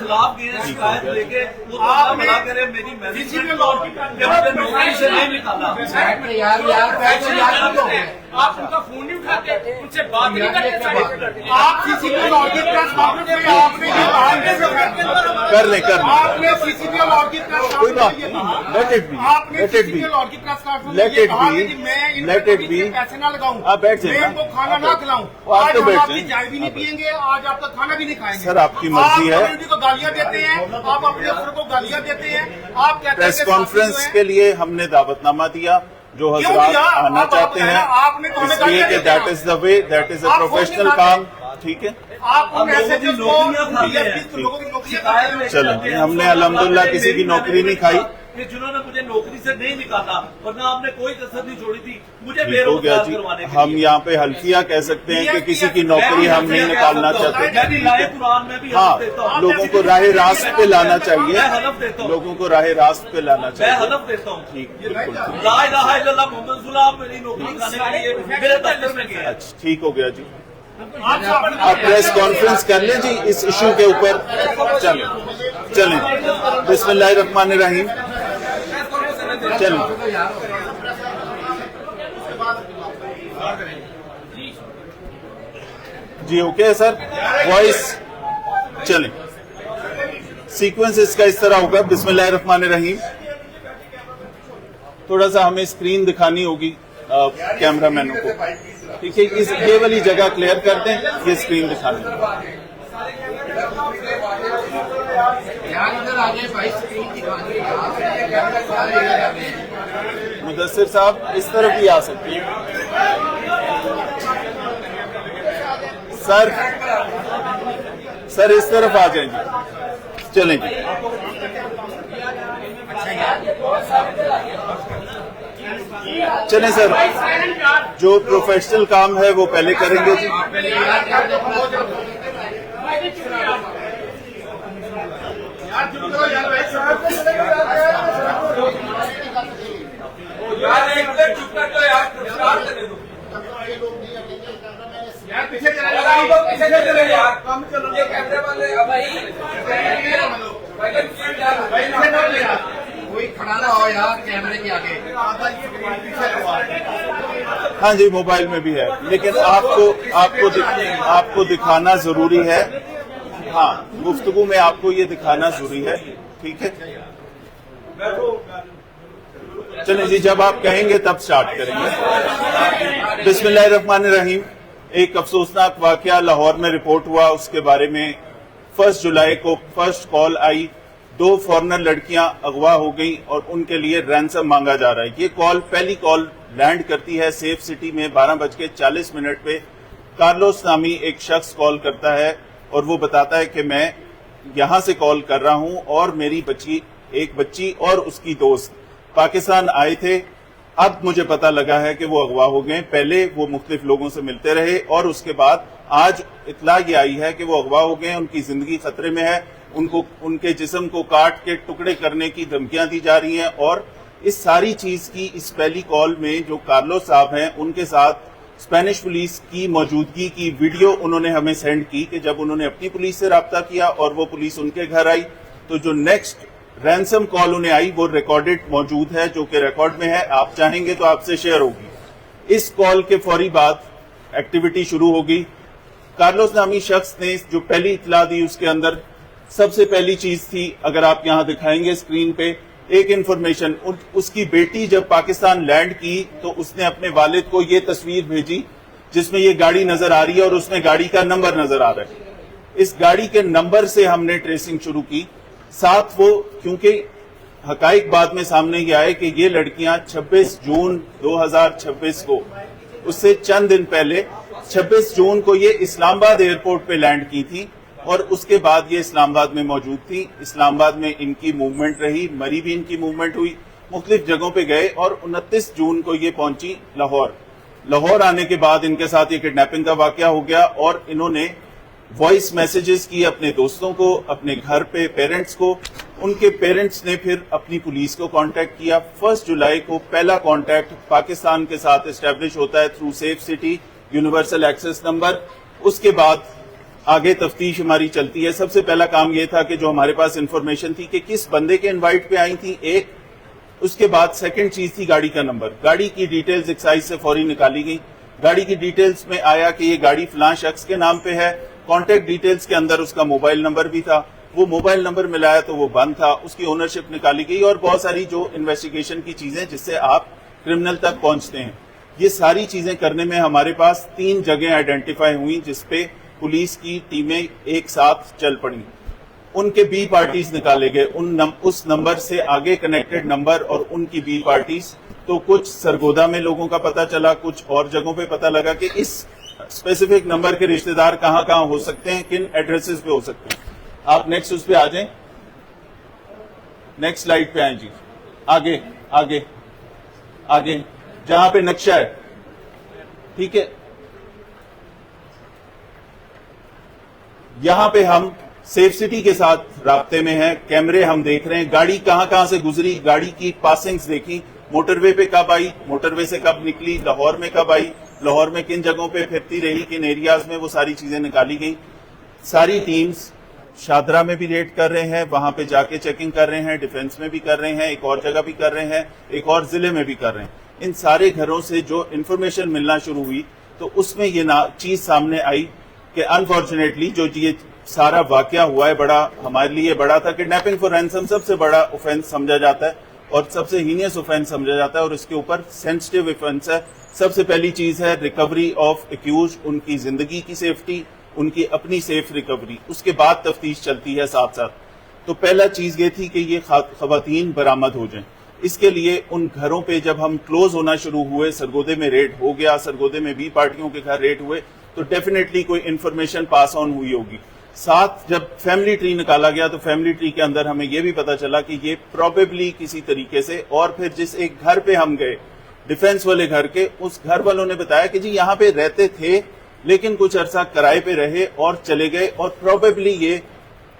خلاف گئے ہیں شکایت لے کے، وہ آپ بڑا کرے میری مینجمنٹ نوکری سے نہیں نکالا. آپ ان کا فون نہیں اٹھاتے، ان سے بات نہیں کرتے. آپ سی سی پی لاہور کی پریس کانفرنس میں آپ نے یہ کہا کر لیں آپ نے سی سی پی لاہور کی پریس کوئی بات کانفرنس نہیں. میں لیٹ اٹ بی، آپ نے سی سی پی لاہور کی پریس کانفرنس میں لیٹ یہ اٹ کہا بی، کہ میں ان لیٹ کو اٹ بی. پیسے نہ لگاؤں، آپ بیٹھ میں جائیں ان کو کھانا نہ کھلاؤں. آپ آج تو ہم بیٹھ آپ کی جائیں. چائے بھی نہیں پیئیں گے، آج آپ کا کھانا بھی نہیں کھائیں گے. سر آپ کی مرضی ہے. آپ کمیونٹی کو گالیاں دیتے ہیں، آپ اپنے افسر کو گالیاں دیتے ہیں. آپ کہتے ہیں پریس کانفرنس کے لیے ہم نے دعوت نامہ دیا، جو حضرات آنا چاہتے ہیں، اس لیے کہ that is the way, that is a professional کام. ٹھیک ہے، آپ کو لوگوں کی نوکریاں کھاتے ہیں. چلو ہم نے الحمدللہ کسی کی نوکری نہیں کھائی. کہ جنہوں نے مجھے نوکری سے نہیں نکالا، ورنہ آپ نے کوئی کسر نہیں چھوڑی تھی مجھے بے ٹھیک ہو گیا روزگار جی. کروانے کے ہم لیے. یہاں پہ حلفیہ کہہ سکتے ہیں کہ کسی کی نوکری ہم نہیں نکالنا چاہتے. میں بھی رائے قرآن میں بھی ہاں، حلف دیتا ہوں. لوگوں کو راہ راست پہ لانا چاہیے، میں حلف دیتا ہوں، لوگوں کو راہ راست پہ لانا میں چاہیے. حلف دیتا ہوں. ٹھیک، بالکل ٹھیک. لا الہ الا اللہ محمد رسول اللہ میری نوکری کھانے کے لیے میرے دفتر میں گئے. اچھا ٹھیک ہو گیا جی. آپ پریس کانفرنس کر لیں جی اس ایشو کے اوپر. چلیں بسم اللہ الرحمن الرحیم. چلیں جی. اوکے سر، وائس چلیں. سیکوینس اس کا اس طرح ہوگا. بسم اللہ الرحمن الرحیم. تھوڑا سا ہمیں اسکرین دکھانی ہوگی کیمرہ مینوں کو. ٹھیک ہے، یہ والی جگہ کلیئر کر دیں، یہ اسکرین دکھانی ہے. مدثر صاحب اس طرف بھی آ سکتے ہیں. سر اس طرف آ جائیں جی. چلیں جی. چلیں سر، جو پروفیشنل کام ہے وہ پہلے کریں گے جی. ہاں جی، موبائل میں بھی ہے، لیکن آپ کو دکھانا ضروری ہے. ہاں، گفتگو میں آپ کو یہ دکھانا ضروری ہے. ٹھیک ہے، چلیں جی، جب آپ کہیں گے تب سٹارٹ کریں گے. بسم اللہ الرحمن الرحیم. ایک افسوسناک واقعہ لاہور میں رپورٹ ہوا، اس کے بارے میں 1 جولائی کو فرسٹ کال آئی. 2 فورنر لڑکیاں اغوا ہو گئیں اور ان کے لیے رینسم مانگا جا رہا ہے. یہ کال پہلی کال لینڈ کرتی ہے سیف سٹی میں 12:40 پہ. کارلوس نامی ایک شخص کال کرتا ہے اور وہ بتاتا ہے کہ میں یہاں سے کال کر رہا ہوں اور میری ایک بچی اور اس کی دوست پاکستان آئے تھے. اب مجھے پتا لگا ہے کہ وہ اغوا ہو گئے. پہلے وہ مختلف لوگوں سے ملتے رہے اور اس کے بعد آج اطلاع یہ آئی ہے کہ وہ اغوا ہو گئے. ان کی زندگی خطرے میں ہے. ان کے جسم کو کاٹ کے ٹکڑے کرنے کی دھمکیاں دی جا رہی ہیں. اور اس ساری چیز کی اس پہلی کال میں جو کارلوس صاحب ہیں ان کے ساتھ اسپینش پولیس کی موجودگی کی ویڈیو انہوں نے ہمیں سینڈ کی کہ جب انہوں نے اپنی پولیس سے رابطہ کیا اور وہ پولیس ان کے گھر آئی تو جو نیکسٹ رینسم کال انہیں آئی وہ ریکارڈڈ موجود ہے، جو کہ ریکارڈ میں ہے. آپ چاہیں گے تو آپ سے شیئر ہوگی. اس کال کے فوری بعد ایکٹیویٹی شروع ہوگی. کارلوس نامی شخص نے جو پہلی اطلاع دی اس کے اندر سب سے پہلی چیز تھی، اگر آپ یہاں دکھائیں گے اسکرین پہ، ایک انفارمیشن. اس کی بیٹی جب پاکستان لینڈ کی تو اس نے اپنے والد کو یہ تصویر بھیجی جس میں یہ گاڑی نظر آ رہی ہے اور اس میں گاڑی کا نمبر نظر آ رہا ہے. اس گاڑی کے نمبر سے ہم نے ٹریسنگ شروع کی. ساتھ وہ، کیونکہ حقائق بعد میں سامنے یہ آئے کہ یہ لڑکیاں 26 جون 2026 کو، اس سے چند دن پہلے 26 جون کو یہ اسلام آباد ایئرپورٹ پہ لینڈ کی تھی اور اس کے بعد یہ اسلام آباد میں موجود تھی. اسلام آباد میں ان کی موومنٹ رہی، مری بھی ان کی موومنٹ ہوئی، مختلف جگہوں پہ گئے اور 29 جون کو یہ پہنچی لاہور. لاہور آنے کے بعد ان کے ساتھ یہ کڈنیپنگ کا واقعہ ہو گیا اور انہوں نے وائس میسیجز کی اپنے دوستوں کو، اپنے گھر پہ پیرنٹس کو. ان کے پیرنٹس نے پھر اپنی پولیس کو کانٹیکٹ کیا. 1 جولائی کو پہلا کانٹیکٹ پاکستان کے ساتھ اسٹیبلش ہوتا ہے through safe city universal access number. اس کے بعد آگے تفتیش ہماری چلتی ہے. سب سے پہلا کام یہ تھا کہ جو ہمارے پاس انفارمیشن تھی کہ کس بندے کے انوائٹ پہ آئی تھی ایک, اس کے بعد سیکنڈ چیز تھی گاڑی کا نمبر. گاڑی کی ڈیٹیلز ایکسائز سے فوری نکالی گئی. گاڑی کی ڈیٹیلز میں آیا کہ یہ گاڑی فلاں شخص کے نام پہ ہے. کانٹیکٹ ڈیٹیلز کے اندر اس کا موبائل نمبر بھی تھا. وہ موبائل نمبر ملایا تو وہ بند تھا, اس کی اونرشپ نکالی گئی, اور بہت ساری جو انویسٹیگیشن کی چیزیں جس سے آپ کرمنل تک پہنچتے ہیں. یہ ساری چیزیں کرنے میں ہمارے پاس 3 جگہیں آئیڈینٹیفائی ہوئی جس پہ پولیس کی ٹیمیں ایک ساتھ چل پڑیں. ان کے بی پارٹیز نکالے گئے, اس نمبر سے آگے کنیکٹڈ نمبر اور ان کی بی پارٹیز. تو کچھ سرگودا میں لوگوں کا پتہ چلا, کچھ اور جگہوں پہ پتہ لگا کہ اس اسپیسیفک نمبر کے رشتہ دار کہاں کہاں ہو سکتے ہیں, کن ایڈریسز پہ ہو سکتے ہیں. آپ نیکسٹ اس پہ آ جائیں, نیکسٹ سلائیڈ پہ آئیں جی. آگے آگے آگے جہاں پہ نقشہ ہے, ٹھیک ہے, یہاں پہ ہم سیف سٹی کے ساتھ رابطے میں ہیں. کیمرے ہم دیکھ رہے ہیں, گاڑی کہاں کہاں سے گزری, گاڑی کی پاسنگز دیکھی, موٹر وے پہ کب آئی, موٹر وے سے کب نکلی, لاہور میں کب آئی, لاہور میں کن جگہوں پہ پھرتی رہی, کن ایریاز میں, وہ ساری چیزیں نکالی گئی. ساری ٹیمز شادرہ میں بھی ریڈ کر رہے ہیں, وہاں پہ جا کے چیکنگ کر رہے ہیں, ڈیفنس میں بھی کر رہے ہیں, ایک اور جگہ بھی کر رہے ہیں, ایک اور ضلع میں بھی کر رہے ہیں. ان سارے گھروں سے جو انفارمیشن ملنا شروع ہوئی تو اس میں یہ چیز سامنے آئی کہ انفارچونیٹلی جو یہ سارا واقعہ ہوا ہے بڑا ہمارے لیے بڑا تھا. کڈنیپنگ فار رینسم سب سے بڑا اوفینس سمجھا جاتا ہے اور سب سے ہینیس اوفینس سمجھا جاتا ہے, اور اس کے اوپر سینسٹیو اوفینس ہے. سب سے پہلی چیز ہے ریکوری آف ایکیوزڈ, ان کی زندگی کی سیفٹی, ان کی اپنی سیف ریکوری. اس کے بعد تفتیش چلتی ہے ساتھ ساتھ. تو پہلا چیز یہ تھی کہ یہ خواتین برآمد ہو جائیں. اس کے لیے ان گھروں پہ جب ہم کلوز ہونا شروع ہوئے, سرگودے میں ریڈ ہو گیا, سرگودے میں بھی پارٹیوں کے گھر ریڈ ہوئے, تو ڈیفینیٹلی کوئی انفارمیشن پاس آن ہوئی ہوگی. ساتھ جب فیملی ٹری نکالا گیا تو فیملی ٹری کے اندر ہمیں یہ بھی پتا چلا کہ یہ پروبیبلی کسی طریقے سے, اور پھر جس ایک گھر پہ ہم گئے ڈیفنس والے گھر کے, اس گھر والوں نے بتایا کہ جی یہاں پہ رہتے تھے لیکن کچھ عرصہ کرائے پہ رہے اور چلے گئے, اور پروبیبلی یہ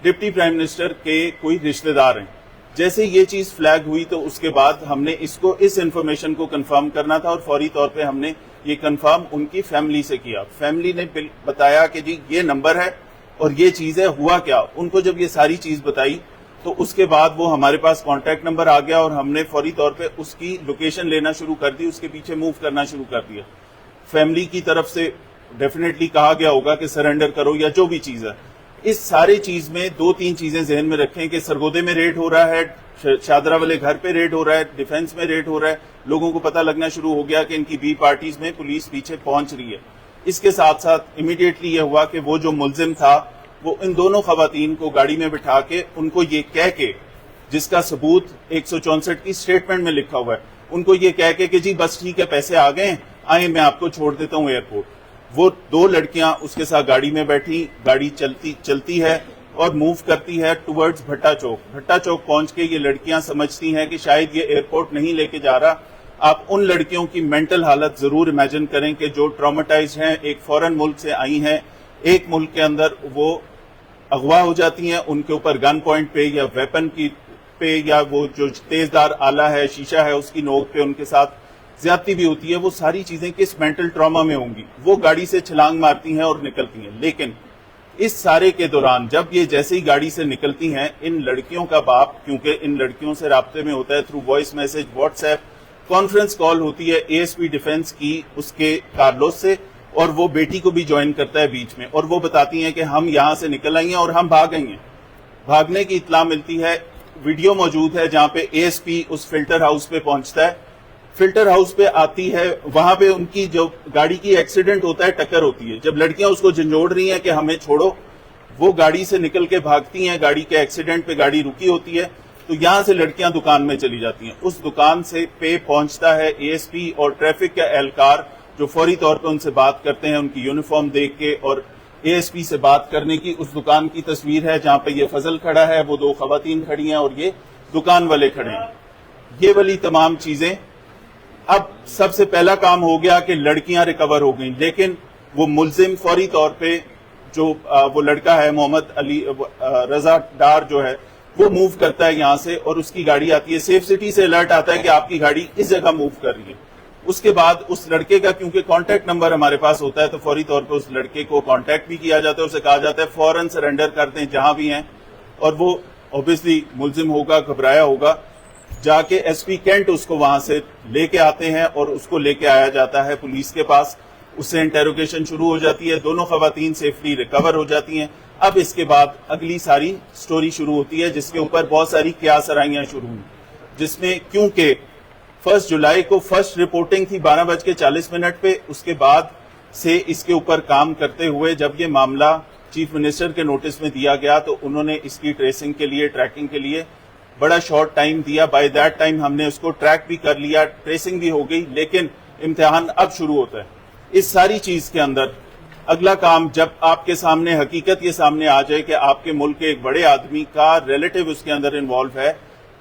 ڈپٹی پرائم منسٹر کے کوئی رشتہ دار ہیں. جیسے یہ چیز فلیگ ہوئی تو اس کے بعد ہم نے اس انفارمیشن کو کنفرم کرنا تھا, اور فوری طور پہ ہم نے یہ کنفرم ان کی فیملی سے کیا. فیملی نے بتایا کہ جی یہ نمبر ہے اور یہ چیز ہے, ہوا کیا. ان کو جب یہ ساری چیز بتائی تو اس کے بعد وہ ہمارے پاس کانٹیکٹ نمبر آ گیا, اور ہم نے فوری طور پہ اس کی لوکیشن لینا شروع کر دی, اس کے پیچھے موو کرنا شروع کر دیا. فیملی کی طرف سے ڈیفینیٹلی کہا گیا ہوگا کہ سرنڈر کرو یا جو بھی چیز ہے. اس سارے چیز میں 2-3 چیزیں ذہن میں رکھیں کہ سرگودے میں ریڈ ہو رہا ہے, شادرہ والے گھر پہ ریڈ ہو رہا ہے, ڈیفنس میں ریڈ ہو رہا ہے, لوگوں کو پتہ لگنا شروع ہو گیا کہ ان کی بی پارٹیز میں پولیس پیچھے پہنچ رہی ہے. اس کے ساتھ ساتھ امیڈیٹلی یہ ہوا کہ وہ جو ملزم تھا وہ ان دونوں خواتین کو گاڑی میں بٹھا کے ان کو یہ کہہ کے, جس کا ثبوت 164 کی اسٹیٹمنٹ میں لکھا ہوا ہے, ان کو یہ کہہ کے کہ جی بس ٹھیک ہے پیسے آ گئے ہیں, آئیں میں آپ کو چھوڑ دیتا ہوں ایئرپورٹ. وہ 2 لڑکیاں اس کے ساتھ گاڑی میں بیٹھی, گاڑی چلتی ہے اور موو کرتی ہے ٹورڈز بھٹا چوک. بھٹا چوک پہنچ کے یہ لڑکیاں سمجھتی ہیں کہ شاید یہ ایئرپورٹ نہیں لے کے جا رہا. آپ ان لڑکیوں کی مینٹل حالت ضرور امیجن کریں کہ جو ٹرامیٹائزڈ ہیں, ایک فورن ملک سے آئی ہیں, ایک ملک کے اندر وہ اغوا ہو جاتی ہیں, ان کے اوپر گن پوائنٹ پہ یا ویپن کی پہ یا وہ جو تیز دار آلہ ہے, شیشہ ہے, اس کی نوک پہ ان کے ساتھ زیادتی بھی ہوتی ہے. وہ ساری چیزیں کس مینٹل ٹراما میں ہوں گی. وہ گاڑی سے چھلانگ مارتی ہیں اور نکلتی ہیں. لیکن اس سارے کے دوران جب یہ جیسے ہی گاڑی سے نکلتی ہیں, ان لڑکیوں کا باپ کیونکہ ان لڑکیوں سے رابطے میں ہوتا ہے through voice message, WhatsApp, conference call ہوتی ہے اے ایس پی ڈیفنس کی اس کے کارلوس سے, اور وہ بیٹی کو بھی جوائن کرتا ہے بیچ میں, اور وہ بتاتی ہیں کہ ہم یہاں سے نکل آئی ہیں اور ہم بھاگ گئی ہیں. بھاگنے کی اطلاع ملتی ہے, ویڈیو موجود ہے جہاں پہ اے ایس پی اس فلٹر ہاؤس پہ پہنچتا ہے, فلٹر ہاؤس پہ آتی ہے, وہاں پہ ان کی جو گاڑی کی ایکسیڈنٹ ہوتا ہے, ٹکر ہوتی ہے. جب لڑکیاں اس کو جھنجھوڑ رہی ہیں کہ ہمیں چھوڑو, وہ گاڑی سے نکل کے بھاگتی ہیں. گاڑی کے ایکسیڈنٹ پہ گاڑی رکی ہوتی ہے, تو یہاں سے لڑکیاں دکان میں چلی جاتی ہیں. اس دکان سے پہ پہنچتا ہے اے ایس پی اور ٹریفک کا اہلکار, جو فوری طور پہ ان سے بات کرتے ہیں ان کی یونیفارم دیکھ کے, اور اے ایس پی سے بات کرنے کی اس دکان کی تصویر ہے جہاں پہ یہ فضل کھڑا ہے, وہ 2 خواتین کھڑی ہیں اور یہ دکان والے کھڑے ہیں. یہ والی تمام چیزیں. اب سب سے پہلا کام ہو گیا کہ لڑکیاں ریکور ہو گئیں, لیکن وہ ملزم فوری طور پہ جو وہ لڑکا ہے محمد علی رضا ڈار جو ہے, وہ موو کرتا ہے یہاں سے, اور اس کی گاڑی آتی ہے. سیف سٹی سے الرٹ آتا ہے کہ آپ کی گاڑی اس جگہ موو کر رہی ہے. اس کے بعد اس لڑکے کا کیونکہ کانٹیکٹ نمبر ہمارے پاس ہوتا ہے تو فوری طور پہ اس لڑکے کو کانٹیکٹ بھی کیا جاتا ہے, اسے کہا جاتا ہے فوراً سرنڈر کر دیں جہاں بھی ہیں, اور وہ اوبیسلی ملزم ہوگا, گھبرایا ہوگا, جا کے ایس پی کینٹ اس کو وہاں سے لے کے آتے ہیں اور اس کو لے کے آیا جاتا ہے پولیس کے پاس, اس سے انٹیروگیشن شروع ہو جاتی ہے, دونوں خواتین سیفلی ریکور ہو جاتی ہیں. اب اس کے بعد اگلی ساری سٹوری شروع ہوتی ہے جس کے اوپر بہت ساری قیاس آرائیاں شروع ہوئی, جس میں کیونکہ 1 جولائی کو فرسٹ رپورٹنگ تھی 12:40 پہ, اس کے بعد سے اس کے اوپر کام کرتے ہوئے جب یہ معاملہ چیف منسٹر کے نوٹس میں دیا گیا تو انہوں نے اس کی ٹریسنگ کے لیے, ٹریکنگ کے لیے بڑا شارٹ ٹائم دیا. بائی دیٹ ٹائم ہم نے اس کو ٹریک بھی کر لیا, ٹریسنگ بھی ہو گئی, لیکن امتحان اب شروع ہوتا ہے. اس ساری چیز کے اندر اگلا کام جب آپ کے سامنے حقیقت یہ سامنے آ جائے کہ آپ کے ملک کے ایک بڑے آدمی کا ریلیٹو اس کے اندر انوالو ہے,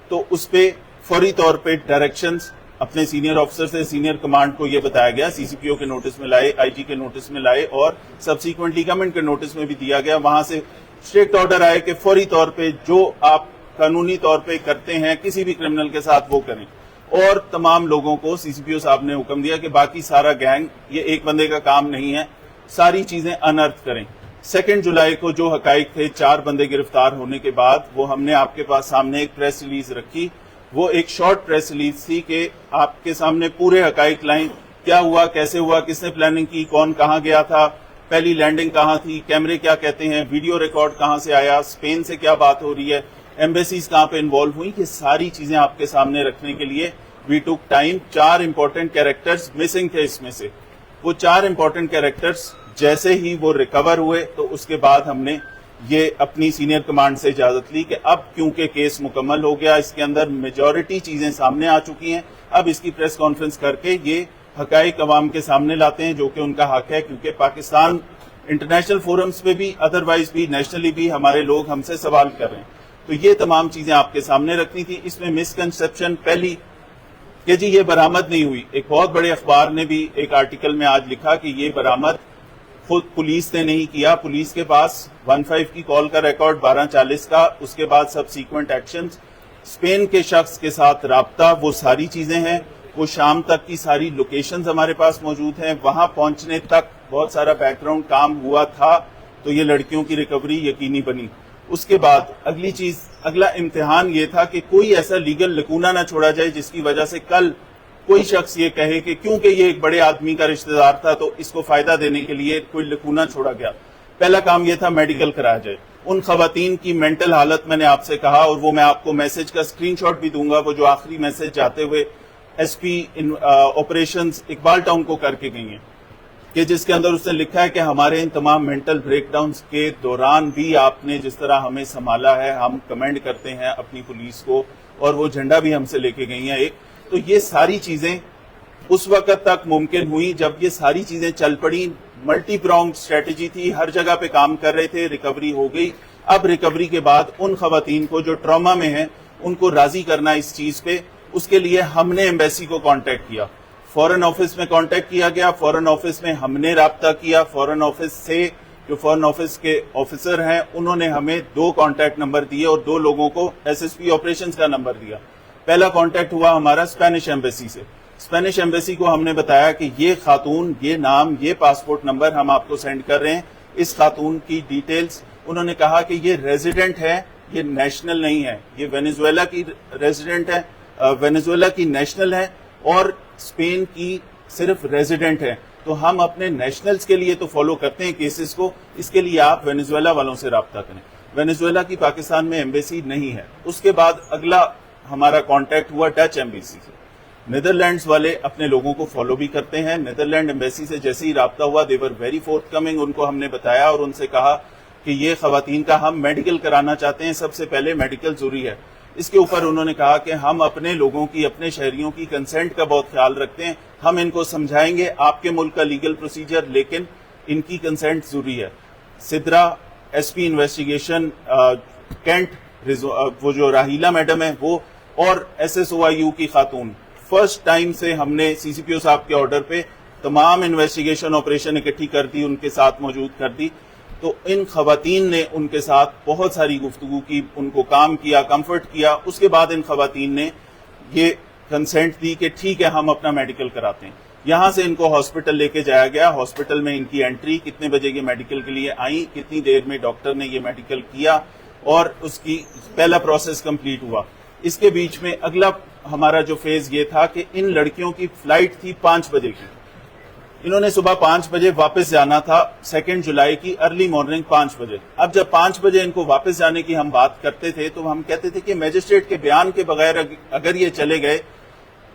تو اس پہ فوری طور پہ ڈائریکشنز اپنے سینئر آفیسر سے سینئر کمانڈ کو یہ بتایا گیا, سی سی پی او کے نوٹس میں لائے, آئی جی کے نوٹس میں لائے اور سبسیکوینٹلی گورنمنٹ کے نوٹس میں بھی دیا گیا. وہاں سے اسٹرکٹ آرڈر آئے کہ فوری طور پہ جو آپ قانونی طور پہ کرتے ہیں کسی بھی کرمنل کے ساتھ وہ کریں, اور تمام لوگوں کو سی سی پی او صاحب نے حکم دیا کہ باقی سارا گینگ, یہ ایک بندے کا کام نہیں ہے, ساری چیزیں انرتھ کریں. 2 جولائی کو جو حقائق تھے 4 بندے گرفتار ہونے کے بعد, وہ ہم نے آپ کے پاس سامنے ایک پریس ریلیز رکھی. وہ ایک شارٹ پریس ریلیز تھی کہ آپ کے سامنے پورے حقائق لائیں, کیا ہوا, کیسے ہوا, کس نے پلاننگ کی, کون کہاں گیا تھا, پہلی لینڈنگ کہاں تھی, کیمرے کیا کہتے ہیں, ویڈیو ریکارڈ کہاں سے آیا, اسپین سے کیا بات ہو رہی ہے, ایمبیسیز کہاں پہ انوالو ہوئی. یہ ساری چیزیں آپ کے سامنے رکھنے کے لیے وی ٹک ٹائم. 4 امپورٹنٹ کیریکٹرز مسنگ تھے اس میں سے. وہ 4 امپورٹنٹ کیریکٹرز جیسے ہی وہ ریکور ہوئے تو اس کے بعد ہم نے یہ اپنی سینئر کمانڈ سے اجازت لی کہ اب کیونکہ کیس مکمل ہو گیا, اس کے اندر میجورٹی چیزیں سامنے آ چکی ہیں, اب اس کی پریس کانفرنس کر کے یہ حقائق عوام کے سامنے لاتے ہیں جو کہ ان کا حق ہے, کیونکہ پاکستان انٹرنیشنل فورمز پہ بھی ادروائز بھی نیشنلی بھی ہمارے لوگ ہم سے سوال کر رہے ہیں. تو یہ تمام چیزیں آپ کے سامنے رکھنی تھی. اس میں مسکنسپشن پہلی کہ جی یہ برآمد نہیں ہوئی, ایک بہت بڑے اخبار نے بھی ایک آرٹیکل میں آج لکھا کہ یہ برآمد خود پولیس نے نہیں کیا. پولیس کے پاس 15 کی کال کا ریکارڈ 12:40 کا, اس کے بعد سب سیکوینٹ ایکشنز, اسپین کے شخص کے ساتھ رابطہ, وہ ساری چیزیں ہیں. وہ شام تک کی ساری لوکیشنز ہمارے پاس موجود ہیں, وہاں پہنچنے تک بہت سارا بیک گراؤنڈ کام ہوا تھا, تو یہ لڑکیوں کی ریکوری یقینی بنی. اس کے بعد اگلی چیز, اگلا امتحان یہ تھا کہ کوئی ایسا لیگل لکونہ نہ چھوڑا جائے جس کی وجہ سے کل کوئی شخص یہ کہے کہ کیونکہ یہ ایک بڑے آدمی کا رشتہ دار تھا تو اس کو فائدہ دینے کے لیے کوئی لکونہ چھوڑا گیا. پہلا کام یہ تھا میڈیکل کرایا جائے. ان خواتین کی مینٹل حالت میں نے آپ سے کہا, اور وہ میں آپ کو میسج کا اسکرین شاٹ بھی دوں گا, وہ جو آخری میسج جاتے ہوئے S P operations Iqbal town کو کر کے گئی ہیں, کہ جس کے اندر اس نے لکھا ہے کہ ہمارے ان تمام مینٹل بریک ڈاؤنز کے دوران بھی آپ نے جس طرح ہمیں سنبھالا ہے, ہم کمینڈ کرتے ہیں اپنی پولیس کو, اور وہ جھنڈا بھی ہم سے لے کے گئی ہیں ایک. تو یہ ساری چیزیں اس وقت تک ممکن ہوئی جب یہ ساری چیزیں چل پڑی. ملٹی پرونگ اسٹریٹجی تھی, ہر جگہ پہ کام کر رہے تھے, ریکوری ہو گئی. اب ریکوری کے بعد ان خواتین کو جو ٹراما میں ہیں ان کو راضی کرنا اس چیز پہ, اس کے لیے ہم نے ایمبیسی کو کانٹیکٹ کیا, فورن آفس میں کانٹیکٹ کیا گیا, فورن آفس میں ہم نے رابطہ کیا. فورن آفس سے جو فورن آفس کے آفیسر ہیں انہوں نے ہمیں 2 کانٹیکٹ نمبر دیے اور 2 لوگوں کو ایس ایس پی آپریشنز کا نمبر دیا. پہلا کانٹیکٹ ہوا ہمارا اسپینش ایمبیسی سے. اسپینش ایمبیسی کو ہم نے بتایا کہ یہ خاتون, یہ نام, یہ پاسپورٹ نمبر ہم آپ کو سینڈ کر رہے ہیں, اس خاتون کی ڈیٹیلز. انہوں نے کہا کہ یہ ریزیڈنٹ ہے, یہ نیشنل نہیں ہے, یہ وینیزویلا کی ریزیڈنٹ ہے, وینیزویلا کی نیشنل ہے, اور اسپین کی صرف ریزیڈنٹ ہے. تو ہم اپنے نیشنلز کے لیے تو فالو کرتے ہیں کیسز کو, اس کے لیے آپ وینیزویلا والوں سے رابطہ کریں. وینیزویلا کی پاکستان میں ایمبیسی نہیں ہے. اس کے بعد اگلا ہمارا کانٹیکٹ ہوا ڈچ ایمبیسی سے. نیدرلینڈز والے اپنے لوگوں کو فالو بھی کرتے ہیں. نیدرلینڈ ایمبیسی سے جیسے ہی رابطہ ہوا دے ور ویری فورتھ کمنگ. ان کو ہم نے بتایا اور ان سے کہا کہ یہ خواتین کا ہم میڈیکل کرانا چاہتے ہیں, سب سے پہلے میڈیکل ضروری ہے. اس کے اوپر انہوں نے کہا کہ ہم اپنے لوگوں کی, اپنے شہریوں کی کنسنٹ کا بہت خیال رکھتے ہیں, ہم ان کو سمجھائیں گے آپ کے ملک کا لیگل پروسیجر, لیکن ان کی کنسنٹ ضروری ہے. Sidra S P investigation cantt, وہ جو راہیلا میڈم ہے وہ, اور S S O I U کی خاتون, فرسٹ ٹائم سے ہم نے سی سی پی او صاحب کے آرڈر پہ تمام انویسٹیگیشن آپریشن اکٹھی کر دی, ان کے ساتھ موجود کر دی. تو ان خواتین نے ان کے ساتھ بہت ساری گفتگو کی, ان کو کام کیا, کمفرٹ کیا. اس کے بعد ان خواتین نے یہ کنسنٹ دی کہ ٹھیک ہے ہم اپنا میڈیکل کراتے ہیں. یہاں سے ان کو ہاسپٹل لے کے جایا گیا. ہاسپٹل میں ان کی انٹری, کتنے بجے یہ میڈیکل کے لیے آئیں, کتنی دیر میں ڈاکٹر نے یہ میڈیکل کیا, اور اس کی پہلا پروسیس کمپلیٹ ہوا. اس کے بیچ میں اگلا ہمارا جو فیز یہ تھا کہ ان لڑکیوں کی فلائٹ تھی 5 بجے کی. انہوں نے صبح 5 بجے واپس جانا تھا 2 جولائی کی ارلی مارننگ 5 بجے. اب جب 5 بجے ان کو واپس جانے کی ہم بات کرتے تھے تو ہم کہتے تھے کہ میجسٹریٹ کے بیان کے بغیر اگر یہ چلے گئے,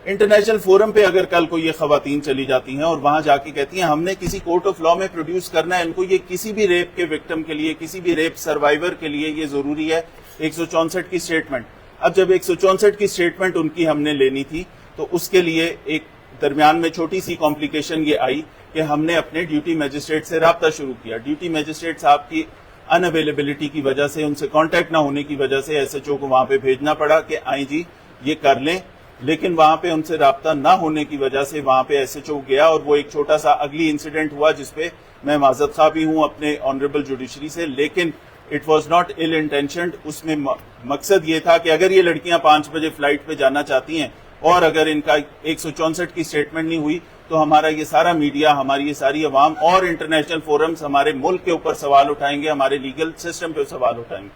انٹرنیشنل فورم پہ اگر کل کو یہ خواتین چلی جاتی ہیں اور وہاں جا کے کہتی ہیں ہم نے کسی کورٹ آف لا میں پروڈیوس کرنا ہے ان کو, یہ کسی بھی ریپ کے وکٹم کے لیے, کسی بھی ریپ سروائیور کے لیے یہ ضروری ہے 164 کی اسٹیٹمنٹ. اب جب 164 کی اسٹیٹمنٹ ان کی ہم نے لینی تھی تو اس کے لیے ایک درمیان میں چھوٹی سی کمپلیکیشن یہ آئی کہ ہم نے اپنے ڈیوٹی میجسٹریٹ سے رابطہ شروع کیا. ڈیوٹی میجسٹریٹ صاحب کی ان اویلیبلٹی کی وجہ سے, ان سے کانٹیکٹ نہ ہونے کی وجہ سے ایس ایچ او کو وہاں پہ بھیجنا پڑا کہ آئیں جی یہ کر لیں. لیکن وہاں پہ ان سے رابطہ نہ ہونے کی وجہ سے وہاں پہ ایس ایچ او گیا اور وہ ایک چھوٹا سا اگلی انسیڈنٹ ہوا جس پہ میں معذرت خواہ بھی ہوں اپنے آنریبل جوڈیشری سے, لیکن it was not ill intentioned. اس میں مقصد یہ تھا کہ اگر یہ لڑکیاں 5 بجے فلائٹ پہ جانا چاہتی ہیں اور اگر ان کا 164 کی اسٹیٹمنٹ نہیں ہوئی تو ہمارا یہ سارا میڈیا, ہماری یہ ساری عوام اور انٹرنیشنل فورمز ہمارے ملک کے اوپر سوال اٹھائیں گے, ہمارے لیگل سسٹم پہ سوال اٹھائیں گے.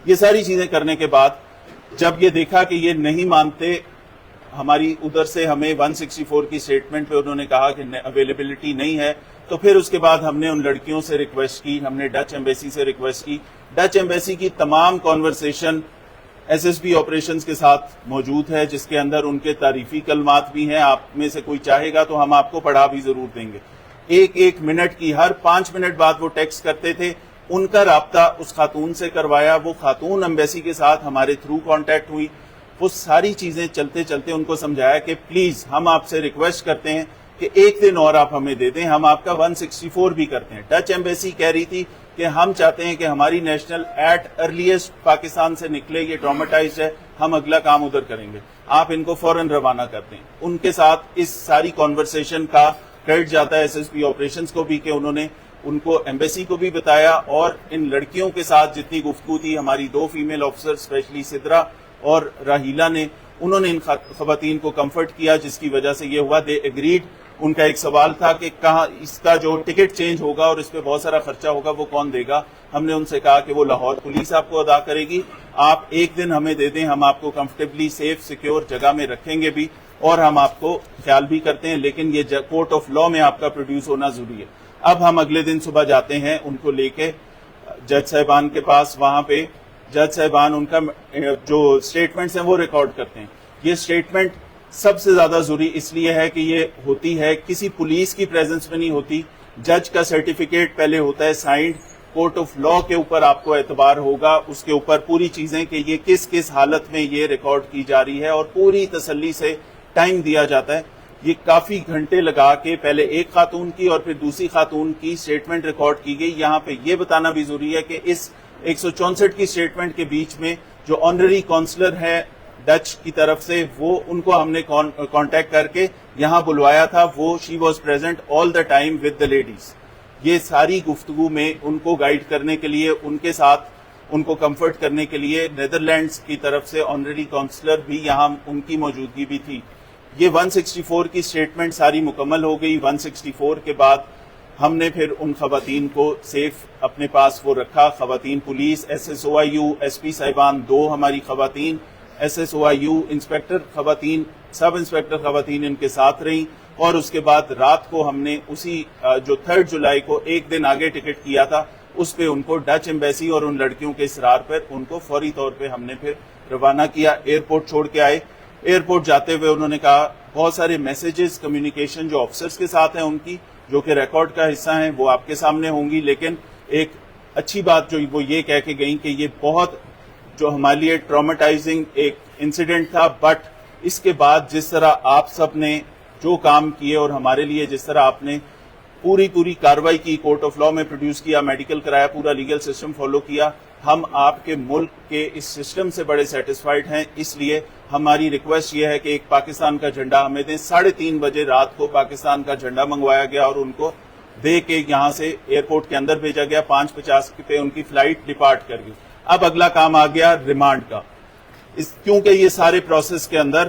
یہ ساری چیزیں کرنے کے بعد جب یہ دیکھا کہ یہ نہیں مانتے, ہماری ادھر سے ہمیں 164 کی اسٹیٹمنٹ پہ انہوں نے کہا کہ اویلیبلٹی نہیں ہے, تو پھر اس کے بعد ہم نے ان لڑکیوں سے ریکویسٹ کی, ہم نے ڈچ ایمبیسی سے ریکویسٹ کی. ڈچ ایمبیسی کی تمام conversation S S B operations کے ساتھ موجود ہے جس کے اندر ان کے تعریفی کلمات بھی ہیں. آپ میں سے کوئی چاہے گا تو ہم آپ کو پڑھا بھی ضرور دیں گے. ایک منٹ کی, ہر 5 منٹ بعد وہ ٹیکسٹ کرتے تھے. ان کا رابطہ اس خاتون سے کروایا, وہ خاتون ایمبیسی کے ساتھ ہمارے تھرو کانٹیکٹ ہوئی. وہ ساری چیزیں چلتے چلتے ان کو سمجھایا کہ پلیز ہم آپ سے ریکویسٹ کرتے ہیں کہ ایک دن اور آپ ہمیں دے دیں, ہم آپ کا 164 بھی کرتے ہیں. ڈچ ایمبیسی کہہ رہی تھی کہ ہم چاہتے ہیں کہ ہماری نیشنل ایٹ ارلیسٹ پاکستان سے نکلے, یہ ٹرامیٹائزڈ ہے, ہم اگلا کام ادھر کریں گے, آپ ان کو فوراً روانہ کرتے ہیں. ان کے ساتھ اس ساری کانورسیشن کا کریڈٹ جاتا ہے ایس ایس پی آپریشنز کو بھی کہ انہوں نے ان کو ایمبیسی کو بھی بتایا, اور ان لڑکیوں کے ساتھ جتنی گفتگو تھی ہماری 2 فیمیل آفیسر اسپیشلی سدرا اور راہیلا نے, انہوں نے ان خواتین کو کمفرٹ کیا, جس کی وجہ سے یہ ہوا دے ایگریڈ. ان کا ایک سوال تھا کہ کہاں اس کا جو ٹکٹ چینج ہوگا اور اس پہ بہت سارا خرچہ ہوگا وہ کون دے گا. ہم نے ان سے کہا کہ وہ لاہور پولیس آپ کو ادا کرے گی, آپ ایک دن ہمیں دے دیں, ہم آپ کو کمفرٹیبلی سیف سیکیور جگہ میں رکھیں گے بھی, اور ہم آپ کو خیال بھی کرتے ہیں, لیکن یہ کورٹ آف لا میں آپ کا پروڈیوس ہونا ضروری ہے. اب ہم اگلے دن صبح جاتے ہیں ان کو لے کے جج صاحبان کے پاس. وہاں پہ جج صاحبان ان کا جو اسٹیٹمنٹس ہیں وہ ریکارڈ کرتے ہیں. یہ اسٹیٹمنٹ سب سے زیادہ ضروری اس لیے ہے کہ یہ ہوتی ہے کسی پولیس کی پریزنس میں نہیں ہوتی. جج کا سرٹیفکیٹ پہلے ہوتا ہے سائنڈ, کورٹ آف لا کے اوپر آپ کو اعتبار ہوگا, اس کے اوپر پوری چیزیں کہ یہ کس کس حالت میں یہ ریکارڈ کی جا رہی ہے, اور پوری تسلی سے ٹائم دیا جاتا ہے. یہ کافی گھنٹے لگا کے پہلے ایک خاتون کی اور پھر دوسری خاتون کی اسٹیٹمنٹ ریکارڈ کی گئی. یہاں پہ یہ بتانا بھی ضروری ہے کہ اس 164 کی اسٹیٹمنٹ کے بیچ میں جو آنرری کونسلر ہے ڈچ کی طرف سے, وہ ان کو ہم نے کانٹیکٹ کر کے یہاں بلوایا تھا. وہ she was present all the time with the ladies. یہ ساری گفتگو میں ان کو گائیڈ کرنے کے لیے, ان کے ساتھ ان کو کمفرٹ کرنے کے لیے نیدرلینڈز کی طرف سے آنرری کونسلر بھی یہاں ان کی موجودگی بھی تھی. یہ 164 کی اسٹیٹمنٹ ساری مکمل ہو گئی. 164 کے بعد ہم نے پھر ان خواتین کو سیف اپنے پاس وہ رکھا. خواتین police, S S O I you, S P صاحبان 2 ہماری خواتین, S S O I you inspector خواتین, سب انسپیکٹر خواتین ان کے ساتھ رہیں. اور اس کے بعد رات کو ہم نے اسی جو 3 جولائی کو ایک دن آگے ٹکٹ کیا تھا, اس پہ ان کو ڈچ ایمبیسی اور ان لڑکیوں کے اصرار پر ان کو فوری طور پہ ہم نے پھر روانہ کیا. ایئرپورٹ چھوڑ کے آئے. ایئرپورٹ جاتے ہوئے انہوں نے کہا بہت سارے میسیجز کمیونیکیشن جو آفیسرز کے ساتھ ہیں ان کی, جو کہ ریکارڈ کا حصہ ہیں, وہ آپ کے سامنے ہوں گی. لیکن ایک اچھی بات جو وہ یہ کہہ کے گئیں کہ یہ بہت جو ہمارے لیے ٹرامیٹائزنگ ایک انسیڈنٹ تھا, بٹ اس کے بعد جس طرح آپ سب نے جو کام کیے اور ہمارے لیے جس طرح آپ نے پوری کاروائی کی, کورٹ آف لا میں پروڈیوس کیا, میڈیکل کرایا, پورا لیگل سسٹم فالو کیا, ہم آپ کے ملک کے اس سسٹم سے بڑے سیٹسفائیڈ ہیں. اس لیے ہماری ریکویسٹ یہ ہے کہ ایک پاکستان کا جھنڈا ہمیں دیں. 3:30 بجے رات کو پاکستان کا جھنڈا منگوایا گیا اور ان کو دے کے یہاں سے ایئرپورٹ کے اندر بھیجا گیا. 5:50 پہ ان کی فلائٹ ڈپارٹ کر گئی. اب اگلا کام آ گیا ریمانڈ کا. کیونکہ یہ سارے پروسیس کے اندر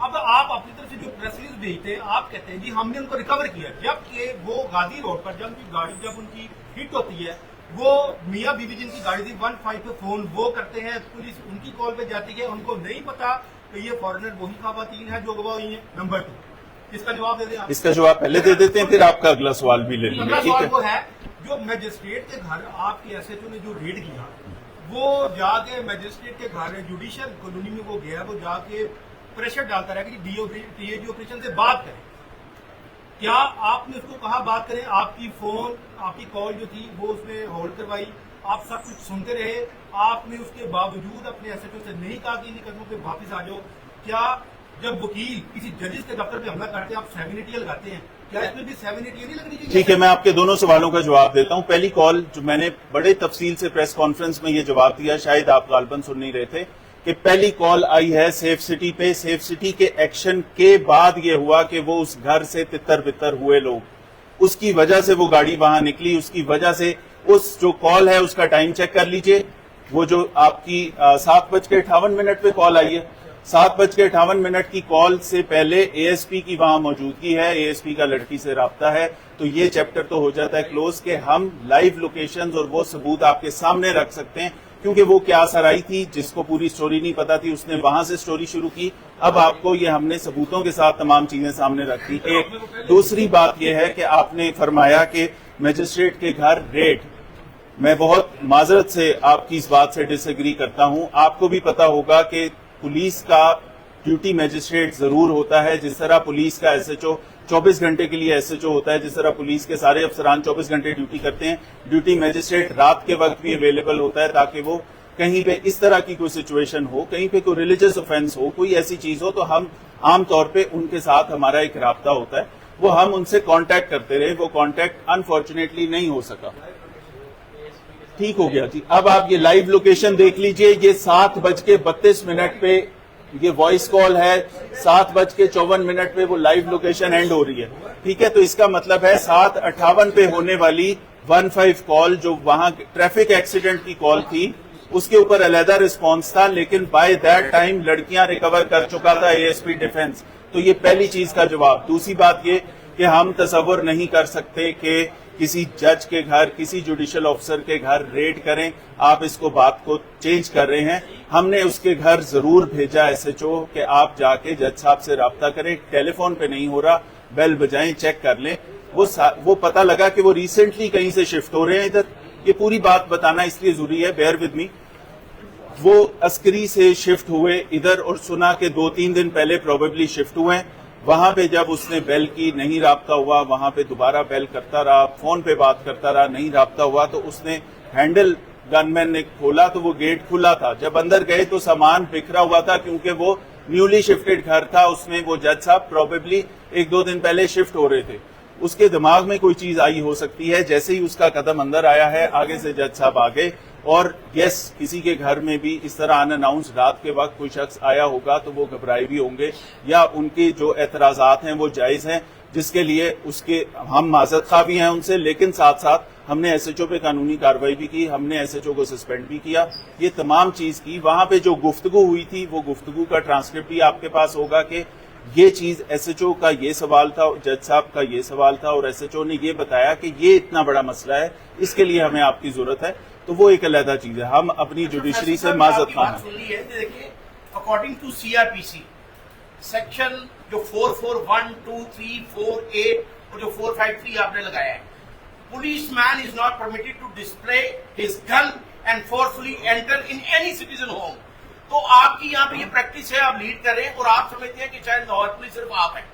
اب آپ اپنی طرف سے جو پریس ریلیز بھیجتے ہیں آپ کہتے ہیں جی ہم نے ان کو ریکور کیا، جبکہ وہ غازی روڈ پر جب ان کی ہٹ ہوتی ہے وہ میاں بیوی جن کی گاڑی تھی 15 پہ فون وہ کرتے ہیں، پولیس ان کی کال پہ جاتی ہے، ان کو نہیں پتا کہ یہ فارنر وہی خواتین ہیں جو گواہ ہوئی ہیں. نمبر 2 اس کا جواب دے دیں. اس کا جواب پہلے دے دیتے ہیں پھر آپ کا اگلا سوال بھی لے لیں گے. اگلا ٹھیک سوال ہے. وہ ہے جو میجسٹریٹ کے گھر آپ کے ایس ایچ او نے جو ریڈ کیا وہ جا کے میجسٹریٹ کے گھر جوڈیشل کالونی میں وہ گیا، وہ جا کے پریشر ڈالتا رہا کہ ٹی اے جی آپریشن سے بات کریں. کیا آپ نے اس کو کہا بات کریں؟ آپ کی فون آپ کی کال جو تھی وہ اس نے ہولڈ کروائی، آپ سب کچھ سنتے رہے، آپ نے اس کے باوجود اپنے ایس ایچ او سے نہیں کہا کہ ان قدموں پہ واپس آ جاؤ. کیا جب وکیل کسی ججز کے دفتر پہ حملہ کرتے ہیں آپ 780 لگاتے ہیں، کیا اس میں بھی 780 نہیں لگنی چاہیے؟ ٹھیک ہے، میں آپ کے دونوں سوالوں کا جواب دیتا ہوں. پہلی کال جو میں نے بڑے تفصیل سے پریس کانفرنس میں یہ جواب دیا، شاید آپ غالباً سن نہیں رہے تھے، کہ پہلی کال آئی ہے سیف سٹی پہ. سیف سٹی کے ایکشن کے بعد یہ ہوا کہ وہ اس گھر سے تتر بتر ہوئے لوگ، اس کی وجہ سے وہ گاڑی وہاں نکلی، اس کی وجہ سے اس جو کال ہے اس کا ٹائم چیک کر لیجئے. وہ جو آپ کی 7:58 پہ کال آئی ہے، 7:58 کی کال سے پہلے اے ایس پی کی وہاں موجودگی ہے، اے ایس پی کا لڑکی سے رابطہ ہے، تو یہ چیپٹر تو ہو جاتا ہے کلوز کہ ہم لائیو لوکیشنز اور وہ ثبوت آپ کے سامنے رکھ سکتے ہیں. کیونکہ وہ کیا سرائی تھی جس کو پوری سٹوری نہیں پتا تھی، اس نے وہاں سے سٹوری شروع کی. اب آپ کو یہ ہم نے ثبوتوں کے ساتھ تمام چیزیں سامنے رکھی. ایک دوسری بات یہ ہے کہ آپ نے فرمایا کہ میجسٹریٹ کے گھر ریڈ. میں بہت معذرت سے آپ کی اس بات سے ڈس ایگری کرتا ہوں. آپ کو بھی پتا ہوگا کہ پولیس کا ڈیوٹی میجسٹریٹ ضرور ہوتا ہے، جس طرح پولیس کا ایس ایچ او 24 گھنٹے کے لیے ایس ایچ او ہوتا ہے، جس طرح پولیس کے سارے افسران 24 گھنٹے ڈیوٹی کرتے ہیں، ڈیوٹی میجسٹریٹ رات کے وقت بھی اویلیبل ہوتا ہے تاکہ وہ کہیں پہ اس طرح کی کوئی سچویشن ہو، کہیں پہ کوئی ریلیجس افینس ہو، کوئی ایسی چیز ہو، تو ہم عام طور پہ ان کے ساتھ ہمارا ایک رابطہ ہوتا ہے، وہ ہم ان سے کانٹیکٹ کرتے رہے. وہ کانٹیکٹ انفارچونیٹلی نہیں ہو سکا. ٹھیک ہو گیا جی. اب آپ یہ لائیو لوکیشن دیکھ لیجئے، یہ 7:32 پہ یہ وائس کال ہے، 7:54 پہ وہ لائیو لوکیشن اینڈ ہو رہی ہے. ٹھیک ہے، تو اس کا مطلب ہے 7:58 پہ ہونے والی 15 کال جو وہاں ٹریفک ایکسیڈنٹ کی کال تھی اس کے اوپر علیحدہ رسپانس تھا، لیکن بائی دیٹ ٹائم لڑکیاں ریکور کر چکا تھا اے ایس پی ڈیفنس. تو یہ پہلی چیز کا جواب. دوسری بات یہ کہ ہم تصور نہیں کر سکتے کہ کسی جج کے گھر، کسی جوڈیشل آفیسر کے گھر ریڈ کریں. آپ اس کو بات کو چینج کر رہے ہیں. ہم نے اس کے گھر ضرور بھیجا ایس ایچ او کہ آپ جا کے جج صاحب سے رابطہ کریں. ٹیلی فون پہ نہیں ہو رہا، بیل بجائیں، چیک کر لیں. وہ پتہ لگا کہ وہ ریسنٹلی کہیں سے شفٹ ہو رہے ہیں ادھر. یہ پوری بات بتانا اس لیے ضروری ہے، بیئر ود می. وہ عسکری سے شفٹ ہوئے ادھر اور سنا کہ 2-3 دن پہلے پروبیبلی شفٹ ہوئے ہیں. وہاں پہ جب اس نے بیل کی نہیں رابطہ ہوا، وہاں پہ دوبارہ بیل کرتا رہا، فون پہ بات کرتا رہا، نہیں رابطہ ہوا، تو اس نے ہینڈل گن مین نے کھولا تو وہ گیٹ کھلا تھا. جب اندر گئے تو سامان بکھرا ہوا تھا کیونکہ وہ نیولی شفٹڈ گھر تھا. اس میں وہ جج صاحب پروبیبلی 1-2 دن پہلے شفٹ ہو رہے تھے. اس کے دماغ میں کوئی چیز آئی ہو سکتی ہے. جیسے ہی اس کا قدم اندر آیا ہے آگے سے جج صاحب آگے. اور یس، کسی کے گھر میں بھی اس طرح ان اناؤنس رات کے وقت کوئی شخص آیا ہوگا تو وہ گھبرائے بھی ہوں گے، یا ان کے جو اعتراضات ہیں وہ جائز ہیں، جس کے لیے اس کے ہم معذرت خواہ بھی ہیں ان سے. لیکن ساتھ ساتھ ہم نے ایس ایچ او پہ قانونی کارروائی بھی کی، ہم نے ایس ایچ او کو سسپینڈ بھی کیا. یہ تمام چیز کی. وہاں پہ جو گفتگو ہوئی تھی وہ گفتگو کا ٹرانسکرپٹ بھی آپ کے پاس ہوگا کہ یہ چیز ایس ایچ او کا یہ سوال تھا، جج صاحب کا یہ سوال تھا، اور ایس ایچ او نے یہ بتایا کہ یہ اتنا بڑا مسئلہ ہے، اس کے لیے ہمیں آپ کی ضرورت ہے. تو وہ ایک علیحدہ چیز ہے. ہم اپنی جوڈیشری سے معذرت خواہ ہیں. دیکھیے، according to C R P C section جو 441, 2, 3, 4, 8 اور جو 453 آپ نے لگایا ہے، policeman is not permitted to display his gun and forcefully enter in any citizen home. تو آپ کی یہاں پہ یہ پریکٹس ہے، آپ لیڈ کر رہے ہیں اور آپ سمجھتے ہیں کہ شاید لاہور پولیس صرف آپ ہیں.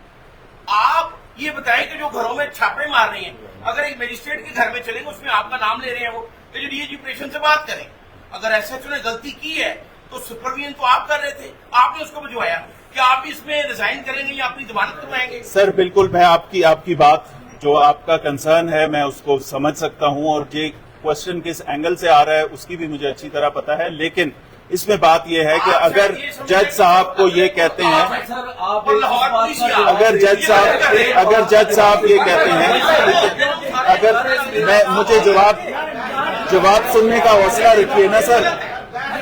آپ یہ بتائیں کہ جو گھروں میں چھاپے مار رہے ہیں، اگر ایک میجسٹریٹ کے گھر میں چلیں گے اس میں آپ کا نام لے رہے ہیں، وہ جو ڈی ایس آپریشن سے بات کریں. اگر ایس ایچ او نے غلطی کی ہے تو سپرویژن تو آپ کر رہے تھے، آپ نے اس کو بھجوایا. کیا آپ اس میں ریزائن کریں گے یا اپنی ضمانت کروائیں گے؟ سر بالکل، میں آپ کی بات جو آپ کا کنسرن ہے میں اس کو سمجھ سکتا ہوں، اور یہ کوشچن کس اینگل سے آ رہا ہے اس کی بھی مجھے اچھی طرح پتا ہے. لیکن اس میں بات یہ ہے کہ اگر جج صاحب کو یہ کہتے ہیں، اگر جج صاحب یہ کہتے ہیں، اگر مجھے جواب سننے کا حوصلہ رکھیے نا سر،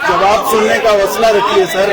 جواب سننے کا حوصلہ رکھیے سر.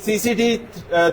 CCT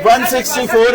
164